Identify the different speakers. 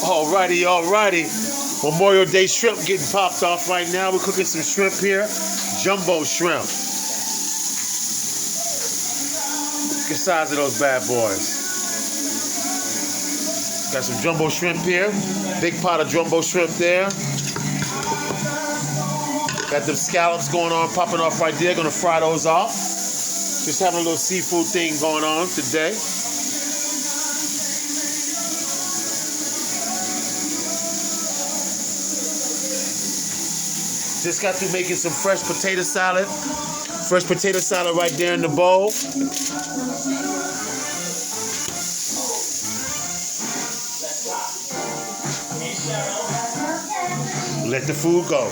Speaker 1: Alrighty, alrighty. Memorial Day shrimp getting popped off right now. We're cooking some shrimp here. Jumbo shrimp. Look at the size of those bad boys. Got some jumbo shrimp here. Big pot of jumbo shrimp there. Got them scallops going on, popping off right there. Gonna fry those off. Just having a little seafood thing going on today. Just got through making some fresh potato salad. Fresh potato salad right there in the bowl. Let the food go.